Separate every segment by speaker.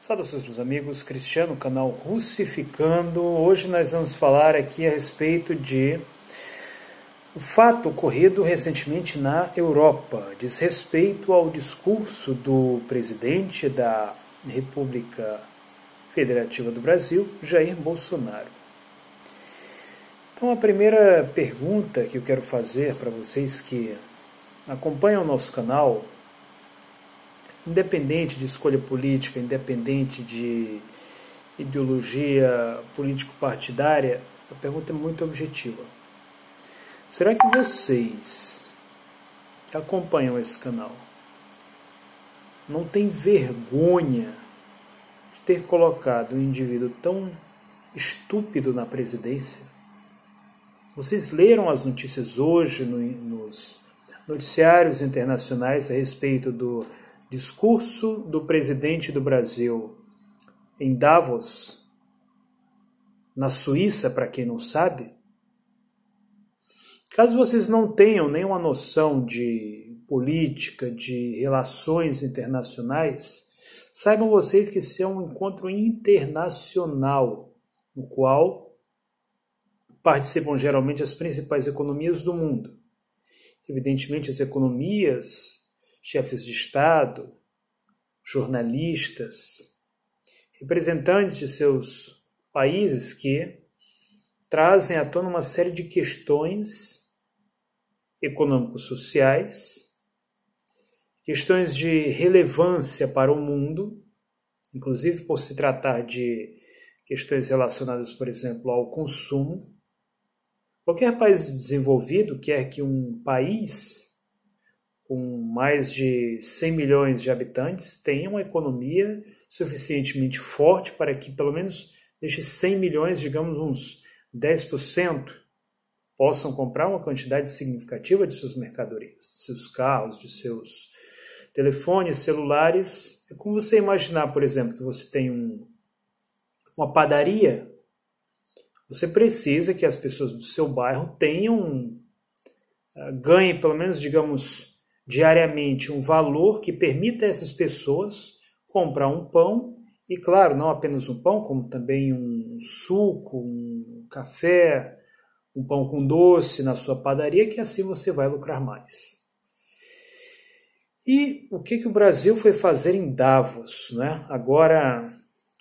Speaker 1: Saudações, meus amigos, Cristiano, canal Russificando. Hoje nós vamos falar aqui a respeito de um fato ocorrido recentemente na Europa, diz respeito ao discurso do presidente da República Federativa do Brasil, Jair Bolsonaro. Então a primeira pergunta que eu quero fazer para vocês que acompanham o nosso canal, independente de escolha política, independente de ideologia político-partidária, a pergunta é muito objetiva. Será que vocês que acompanham esse canal não têm vergonha de ter colocado um indivíduo tão estúpido na presidência? Vocês leram as notícias hoje nos noticiários internacionais a respeito do discurso do presidente do Brasil em Davos, na Suíça, para quem não sabe? Caso vocês não tenham nenhuma noção de política, de relações internacionais, saibam vocês que esse é um encontro internacional, no qual participam geralmente as principais economias do mundo. Evidentemente, as economias, chefes de Estado, jornalistas, representantes de seus países que trazem à tona uma série de questões econômico-sociais, questões de relevância para o mundo, inclusive por se tratar de questões relacionadas, por exemplo, ao consumo. Qualquer país desenvolvido quer que um país com mais de 100 milhões de habitantes tenha uma economia suficientemente forte para que, pelo menos, desses 100 milhões, digamos, uns 10%, possam comprar uma quantidade significativa de suas mercadorias, de seus carros, de seus telefones, celulares. É como você imaginar, por exemplo, que você tem uma padaria. Você precisa que as pessoas do seu bairro ganhem, pelo menos, digamos, diariamente um valor que permita a essas pessoas comprar um pão, e claro, não apenas um pão, como também um suco, um café, um pão com doce na sua padaria, que assim você vai lucrar mais. E o que o Brasil foi fazer em Davos, né? Agora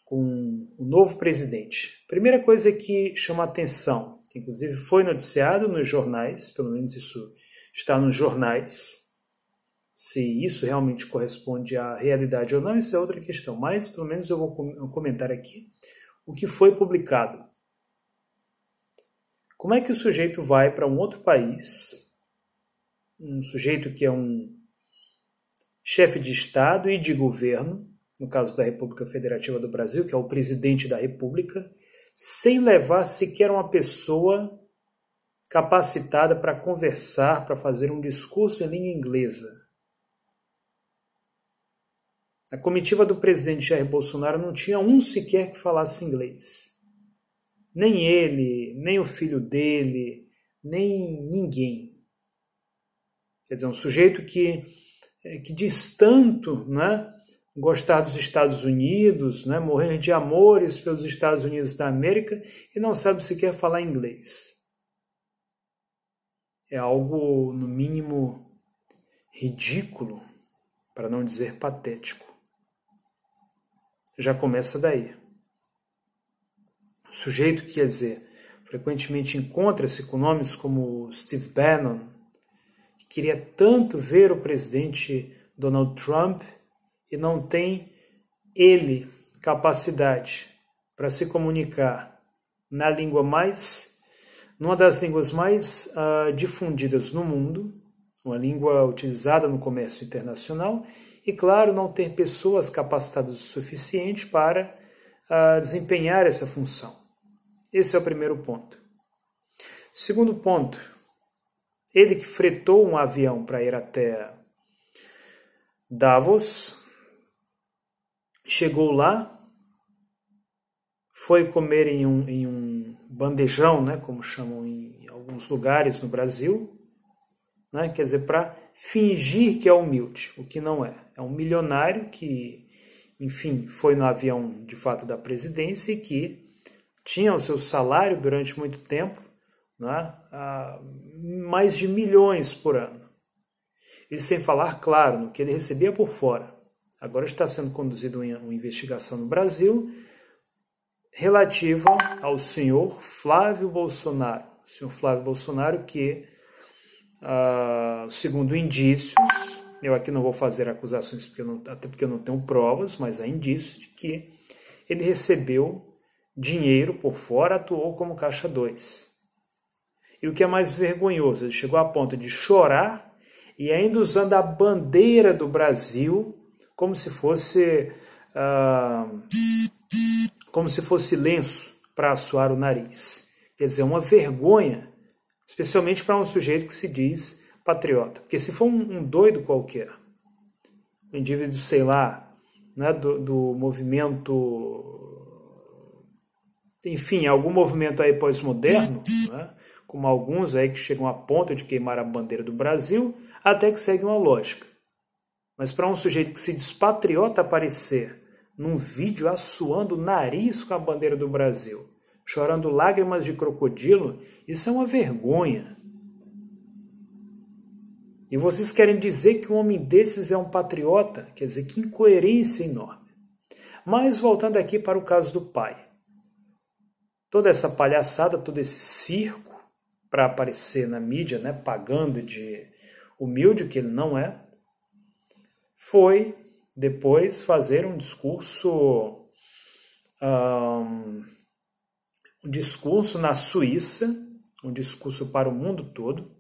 Speaker 1: com o novo presidente? Primeira coisa que chama a atenção, que inclusive foi noticiado nos jornais, pelo menos isso está nos jornais. Se isso realmente corresponde à realidade ou não, isso é outra questão. Mas, pelo menos, eu vou comentar aqui o que foi publicado. Como é que o sujeito vai para um outro país, um sujeito que é um chefe de Estado e de governo, no caso da República Federativa do Brasil, que é o presidente da República, sem levar sequer uma pessoa capacitada para conversar, para fazer um discurso em língua inglesa? A comitiva do presidente Jair Bolsonaro não tinha um sequer que falasse inglês. Nem ele, nem o filho dele, nem ninguém. Quer dizer, um sujeito que diz tanto, né, gostar dos Estados Unidos, né, morrer de amores pelos Estados Unidos da América e não sabe sequer falar inglês. É algo, no mínimo, ridículo, para não dizer patético. Já começa daí. O sujeito, quer dizer, frequentemente encontra-se com nomes como Steve Bannon, que queria tanto ver o presidente Donald Trump e não tem ele capacidade para se comunicar numa das línguas mais difundidas no mundo, uma língua utilizada no comércio internacional, e, claro, não ter pessoas capacitadas o suficiente para desempenhar essa função. Esse é o primeiro ponto. Segundo ponto, ele que fretou um avião para ir até Davos, chegou lá, foi comer em um bandejão, né, como chamam em alguns lugares no Brasil, né, quer dizer, para fingir que é humilde, o que não é. É um milionário que enfim, foi no avião de fato da presidência e que tinha o seu salário durante muito tempo, né, mais de milhões por ano. E sem falar, claro, no que ele recebia por fora. Agora está sendo conduzida uma investigação no Brasil relativa ao senhor Flávio Bolsonaro. O senhor Flávio Bolsonaro que, segundo indícios, eu aqui não vou fazer acusações até porque eu não tenho provas, mas há indícios de que ele recebeu dinheiro por fora, atuou como caixa 2. E o que é mais vergonhoso, ele chegou a ponto de chorar e ainda usando a bandeira do Brasil como se fosse lenço para assoar o nariz. Quer dizer, uma vergonha, especialmente para um sujeito que se diz patriota. Porque se for um doido qualquer, um indivíduo, sei lá, né, do movimento, enfim, algum movimento aí pós-moderno, né, como alguns aí que chegam a ponto de queimar a bandeira do Brasil, até que segue uma lógica. Mas para um sujeito que se diz patriota aparecer num vídeo assoando o nariz com a bandeira do Brasil, chorando lágrimas de crocodilo, isso é uma vergonha. E vocês querem dizer que um homem desses é um patriota? Quer dizer, que incoerência enorme. Mas voltando aqui para o caso do pai. Toda essa palhaçada, todo esse circo para aparecer na mídia, né, pagando de humilde, que ele não é, foi depois fazer um discurso na Suíça, um discurso para o mundo todo,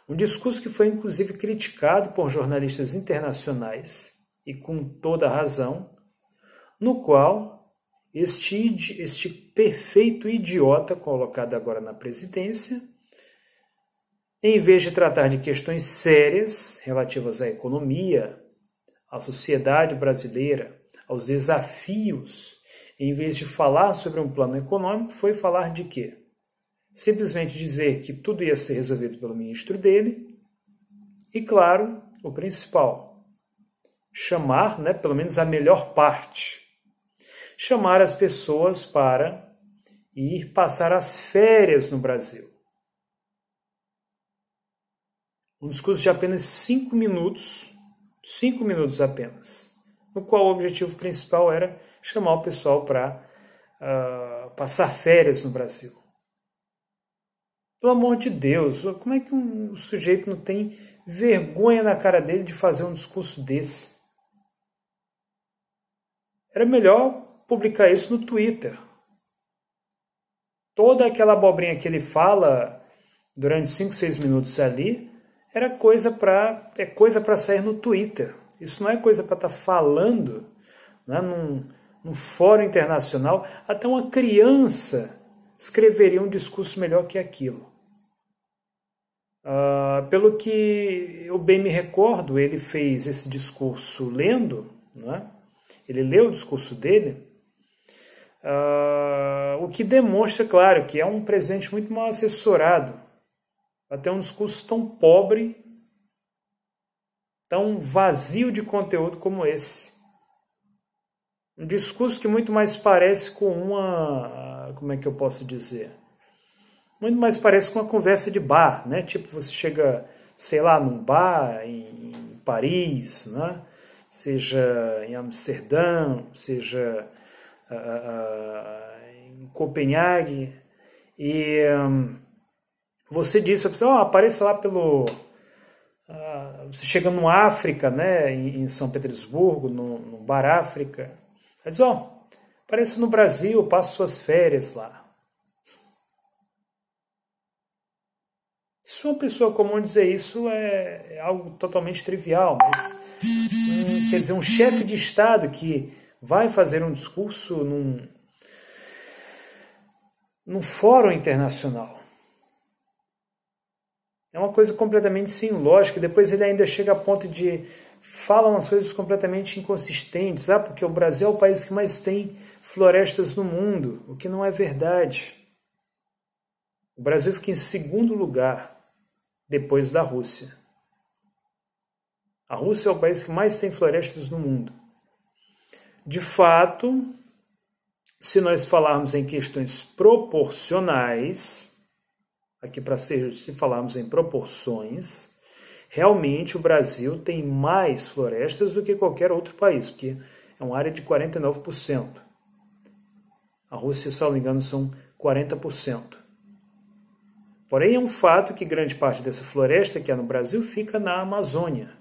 Speaker 1: um discurso que foi inclusive criticado por jornalistas internacionais, e com toda razão, no qual este perfeito idiota colocado agora na presidência, em vez de tratar de questões sérias relativas à economia, à sociedade brasileira, aos desafios, em vez de falar sobre um plano econômico, foi falar de quê? Simplesmente dizer que tudo ia ser resolvido pelo ministro dele e, claro, o principal, chamar, né, pelo menos a melhor parte, chamar as pessoas para ir passar as férias no Brasil. Um discurso de apenas 5 minutos apenas, no qual o objetivo principal era chamar o pessoal para passar férias no Brasil. Pelo amor de Deus, como é que um sujeito não tem vergonha na cara dele de fazer um discurso desse? Era melhor publicar isso no Twitter. Toda aquela abobrinha que ele fala durante 5, 6 minutos ali era coisa para sair no Twitter. Isso não é coisa para estar falando, né, num fórum internacional. Até uma criança escreveria um discurso melhor que aquilo. Pelo que eu bem me recordo, ele fez esse discurso lendo, né? Ele leu o discurso dele, o que demonstra, claro, que é um presidente muito mal assessorado. Até um discurso tão pobre, tão vazio de conteúdo como esse. Um discurso que muito mais parece com como é que eu posso dizer? Muito mais parece com uma conversa de bar, né? Tipo, você chega, sei lá, num bar em Paris, né? Seja em Amsterdã, seja em Copenhague, e você diz, a pessoa, apareça lá pelo... você chega no África, né, em São Petersburgo, no Bar África, aí diz, apareça no Brasil, passe suas férias lá. Se uma pessoa comum dizer isso, é algo totalmente trivial, mas, quer dizer, um chefe de Estado que vai fazer um discurso num fórum internacional, é uma coisa completamente sem lógica. Depois ele ainda chega a ponto de falar umas coisas completamente inconsistentes. Porque o Brasil é o país que mais tem florestas no mundo, o que não é verdade. O Brasil fica em segundo lugar, depois da Rússia. A Rússia é o país que mais tem florestas no mundo. De fato, se nós falarmos em questões proporcionais, aqui para se falarmos em proporções, realmente o Brasil tem mais florestas do que qualquer outro país, porque é uma área de 49%. A Rússia, se não me engano, são 40%. Porém, é um fato que grande parte dessa floresta que há no Brasil fica na Amazônia.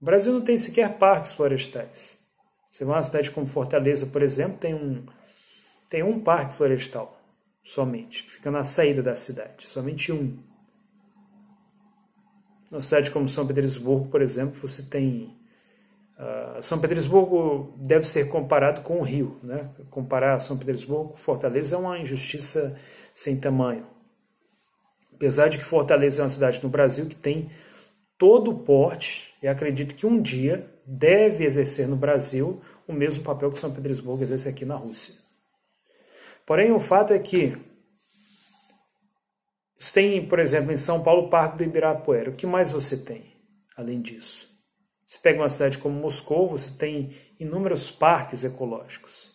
Speaker 1: O Brasil não tem sequer parques florestais. Você vai a uma cidade como Fortaleza, por exemplo, tem um parque florestal somente, que fica na saída da cidade, somente um. Numa cidade como São Petersburgo, por exemplo, você tem... São Petersburgo deve ser comparado com o Rio, né? Comparar São Petersburgo com Fortaleza é uma injustiça sem tamanho. Apesar de que Fortaleza é uma cidade no Brasil que tem todo o porte, e acredito que um dia deve exercer no Brasil o mesmo papel que São Petersburgo exerce aqui na Rússia. Porém, o fato é que você tem, por exemplo, em São Paulo, o Parque do Ibirapuera. O que mais você tem, além disso? Você pega uma cidade como Moscou, você tem inúmeros parques ecológicos.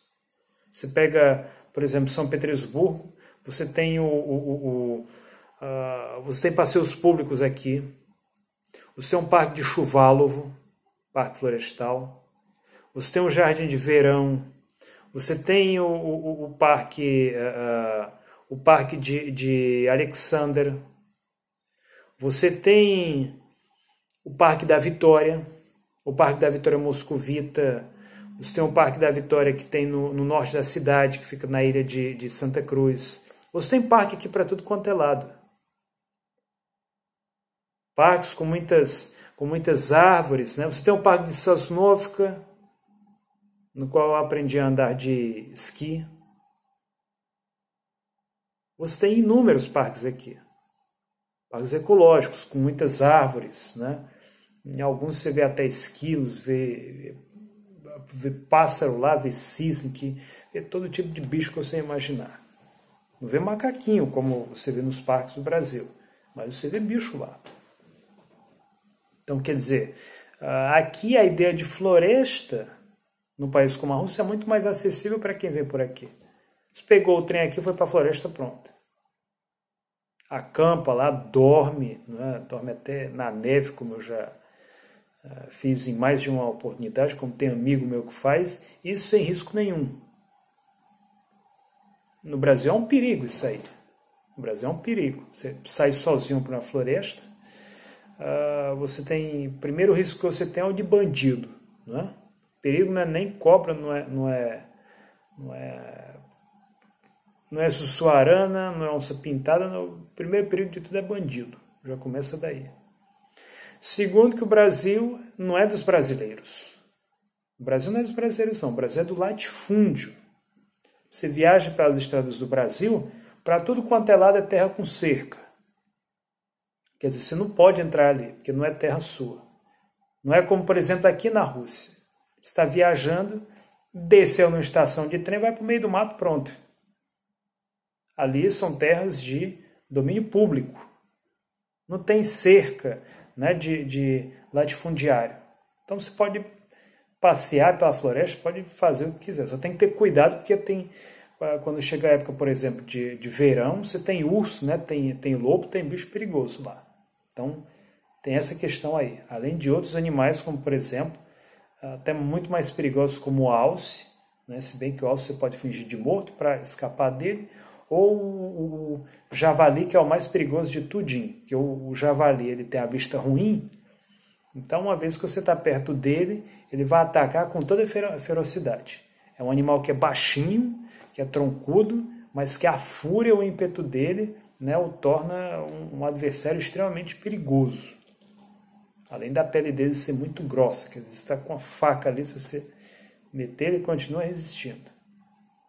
Speaker 1: Você pega, por exemplo, São Petersburgo, você tem você tem passeios públicos aqui. Você tem um parque de Shuvalovo, parque florestal. Você tem um jardim de verão. Você tem o parque de Alexander. Você tem o Parque da Vitória, o Parque da Vitória Moscovita. Você tem o Parque da Vitória que tem no norte da cidade, que fica na ilha de Santa Cruz. Você tem parque aqui para tudo quanto é lado. Parques com muitas árvores, né? Você tem o Parque de Sosnovka, no qual eu aprendi a andar de esqui. Você tem inúmeros parques aqui. Parques ecológicos, com muitas árvores, né? Em alguns você vê até esquilos, vê pássaro lá, vê cisne, vê todo tipo de bicho que você imaginar. Não vê macaquinho, como você vê nos parques do Brasil, mas você vê bicho lá. Então, quer dizer, aqui a ideia de floresta, num país como a Rússia, é muito mais acessível para quem vem por aqui. Você pegou o trem aqui, foi para a floresta, pronto. Acampa lá, dorme, né? Dorme até na neve, como eu já fiz em mais de uma oportunidade, como tem amigo meu que faz, isso sem risco nenhum. No Brasil é um perigo isso aí. No Brasil é um perigo. Você sai sozinho para uma floresta, você tem... O primeiro risco que você tem é o de bandido, né? Perigo não é nem cobra, não é sussuarana, não é onça pintada. O primeiro perigo de tudo é bandido. Já começa daí. Segundo, que o Brasil não é dos brasileiros. O Brasil não é dos brasileiros, não. O Brasil é do latifúndio. Você viaja pelas estradas do Brasil, para tudo quanto é lado é terra com cerca. Quer dizer, você não pode entrar ali, porque não é terra sua. Não é como, por exemplo, aqui na Rússia. Você está viajando, desceu numa estação de trem, vai para o meio do mato, pronto. Ali são terras de domínio público. Não tem cerca, né, de latifundiário. Então você pode passear pela floresta, pode fazer o que quiser. Só tem que ter cuidado, porque quando chega a época, por exemplo, de verão, você tem urso, né, tem lobo, tem bicho perigoso lá. Então tem essa questão aí. Além de outros animais, como por exemplo, até muito mais perigosos como o alce, né, se bem que o alce você pode fingir de morto para escapar dele, ou o javali, que é o mais perigoso de tudinho, que o javali ele tem a vista ruim, então uma vez que você está perto dele, ele vai atacar com toda a ferocidade. É um animal que é baixinho, que é troncudo, mas que a fúria, o ímpeto dele, né, o torna um adversário extremamente perigoso. Além da pele dele ser muito grossa, que você está com a faca ali, se você meter, ele continua resistindo.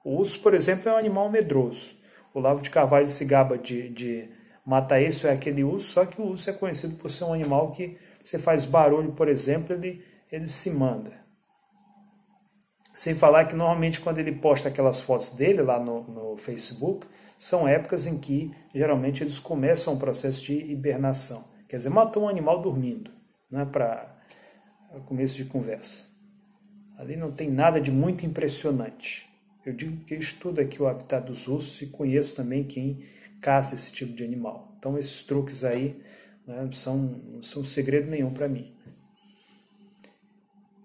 Speaker 1: O urso, por exemplo, é um animal medroso. O Olavo de Carvalho se gaba de matar isso, é aquele urso, só que o urso é conhecido por ser um animal que você faz barulho, por exemplo, ele se manda. Sem falar que normalmente quando ele posta aquelas fotos dele lá no Facebook, são épocas em que geralmente eles começam um processo de hibernação. Quer dizer, matou um animal dormindo, né, para começo de conversa. Ali não tem nada de muito impressionante. Eu digo que eu estudo aqui o habitat dos ursos e conheço também quem caça esse tipo de animal. Então esses truques aí, né, não são segredo nenhum para mim.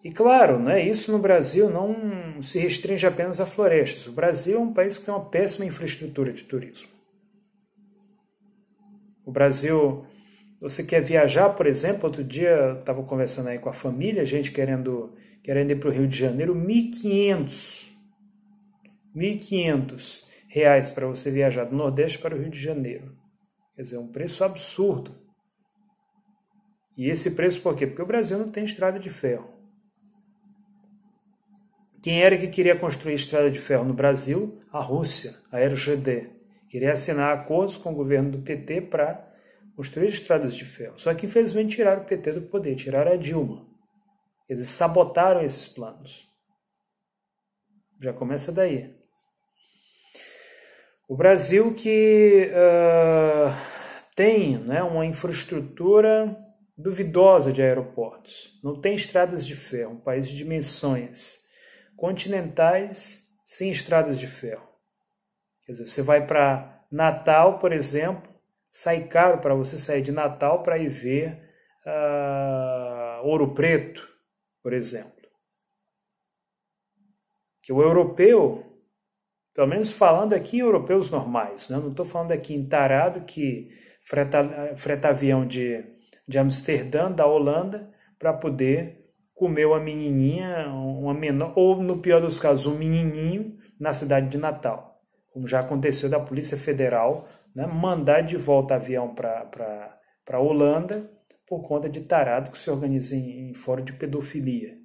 Speaker 1: E claro, né, isso no Brasil não se restringe apenas a florestas. O Brasil é um país que tem uma péssima infraestrutura de turismo. O Brasil, você quer viajar, por exemplo, outro dia eu estava conversando aí com a família, gente querendo ir para o Rio de Janeiro, R$ 1.500 para você viajar do Nordeste para o Rio de Janeiro. Quer dizer, um preço absurdo. E esse preço por quê? Porque o Brasil não tem estrada de ferro. Quem era que queria construir estrada de ferro no Brasil? A Rússia, a RGD. Queria assinar acordos com o governo do PT para construir estradas de ferro. Só que, infelizmente, tiraram o PT do poder, tiraram a Dilma. Eles sabotaram esses planos. Já começa daí. O Brasil que tem, né, uma infraestrutura duvidosa de aeroportos. Não tem estradas de ferro. Um país de dimensões continentais sem estradas de ferro. Quer dizer, você vai para Natal, por exemplo, sai caro para você sair de Natal para ir ver Ouro Preto, por exemplo. Que o europeu, pelo menos falando aqui em europeus normais, né? Não estou falando aqui em tarado que freta avião de Amsterdã, da Holanda, para poder comer uma menininha, uma menor, ou no pior dos casos, um menininho na cidade de Natal. Como já aconteceu da Polícia Federal, né, mandar de volta avião para a Holanda por conta de tarado que se organiza em fórum de pedofilia.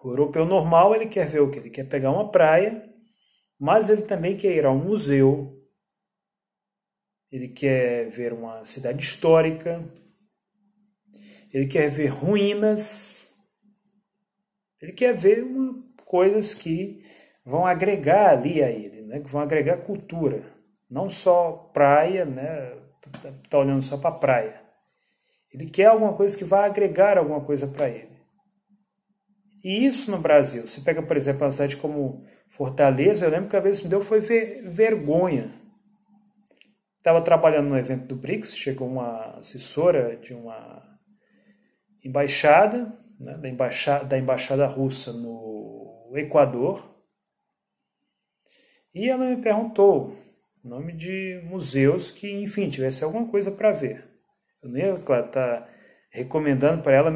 Speaker 1: O europeu normal, ele quer ver o quê? Ele quer pegar uma praia, mas ele também quer ir a um museu, ele quer ver uma cidade histórica, ele quer ver ruínas, ele quer ver coisas que vão agregar ali a ele, né? Que vão agregar cultura. Não só praia, né? Tá olhando só para a praia. Ele quer alguma coisa que vai agregar alguma coisa para ele. E isso no Brasil. Você pega, por exemplo, uma cidade como Fortaleza, eu lembro que a vez que me deu foi vergonha. Estava trabalhando no evento do BRICS, chegou uma assessora de uma embaixada, né, da embaixada russa no Equador, e ela me perguntou o nome de museus que, enfim, tivesse alguma coisa para ver. Eu nem ia, claro, estar recomendando para ela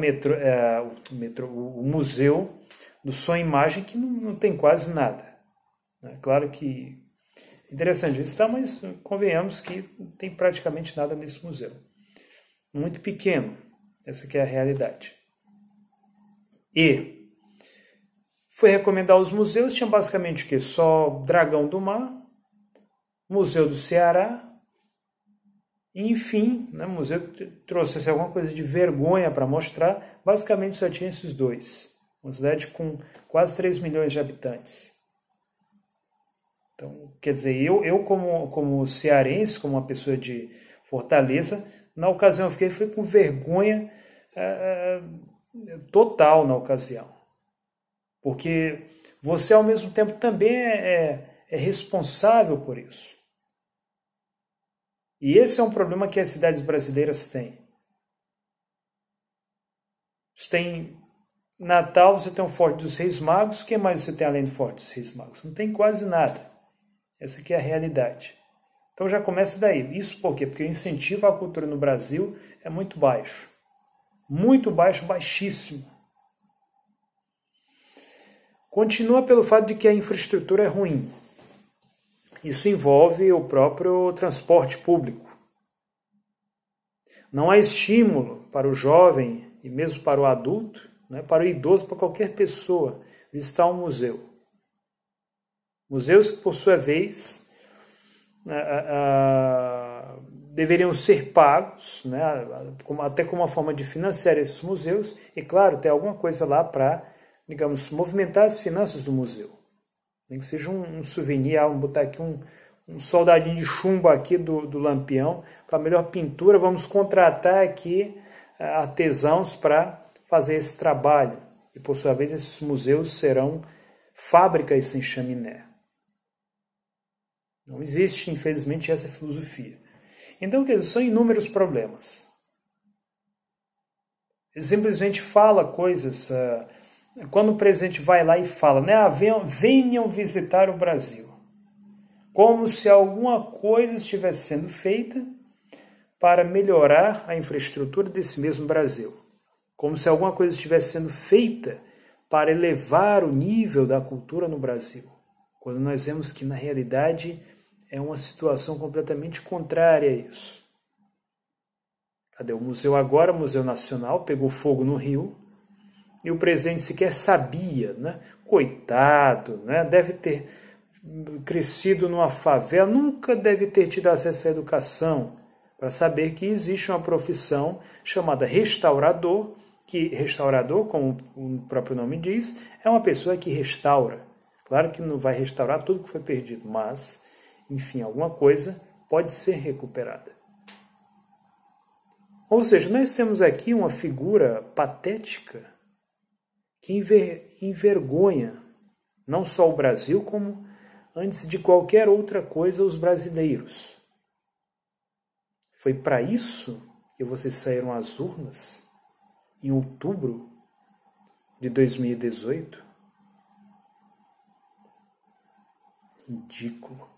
Speaker 1: o museu do Som e Imagem, que não tem quase nada. É claro que interessante isso, tá, mas convenhamos que não tem praticamente nada nesse museu. Muito pequeno. Essa que é a realidade. E foi recomendar os museus, tinha basicamente o quê? Só Dragão do Mar, Museu do Ceará, e, enfim, né, o museu trouxe alguma coisa de vergonha para mostrar, basicamente só tinha esses dois. Uma cidade com quase 3 milhões de habitantes. Então, quer dizer, eu como cearense, como uma pessoa de Fortaleza, na ocasião eu fui com vergonha total na ocasião. Porque você, ao mesmo tempo, também é responsável por isso. E esse é um problema que as cidades brasileiras têm. Você tem Natal, você tem o Forte dos Reis Magos. O que mais você tem além do Forte dos Reis Magos? Não tem quase nada. Essa aqui é a realidade. Então já começa daí. Isso por quê? Porque o incentivo à cultura no Brasil é muito baixo. Muito baixo, baixíssimo. Continua pelo fato de que a infraestrutura é ruim. Isso envolve o próprio transporte público. Não há estímulo para o jovem e mesmo para o adulto, né, para o idoso, para qualquer pessoa visitar um museu. Museus que, por sua vez, deveriam ser pagos, né, até como uma forma de financiar esses museus, e, claro, ter alguma coisa lá para, digamos, movimentar as finanças do museu. Nem que seja um souvenir, vamos botar aqui um soldadinho de chumbo aqui do Lampião, com a melhor pintura, vamos contratar aqui artesãos para fazer esse trabalho. E, por sua vez, esses museus serão fábricas sem chaminé. Não existe, infelizmente, essa filosofia. Então, quer dizer, são inúmeros problemas. Ele simplesmente fala coisas... quando o presidente vai lá e fala, né, venham visitar o Brasil. Como se alguma coisa estivesse sendo feita para melhorar a infraestrutura desse mesmo Brasil. Como se alguma coisa estivesse sendo feita para elevar o nível da cultura no Brasil. Quando nós vemos que, na realidade, é uma situação completamente contrária a isso. Cadê o museu agora? O Museu Nacional pegou fogo no Rio e o presidente sequer sabia, né? Coitado, né? Deve ter crescido numa favela, nunca deve ter tido acesso à educação para saber que existe uma profissão chamada restaurador, que restaurador, como o próprio nome diz, é uma pessoa que restaura. Claro que não vai restaurar tudo que foi perdido, mas, enfim, alguma coisa pode ser recuperada. Ou seja, nós temos aqui uma figura patética que envergonha não só o Brasil, como, antes de qualquer outra coisa, os brasileiros. Foi para isso que vocês saíram às urnas em outubro de 2018? Ridículo.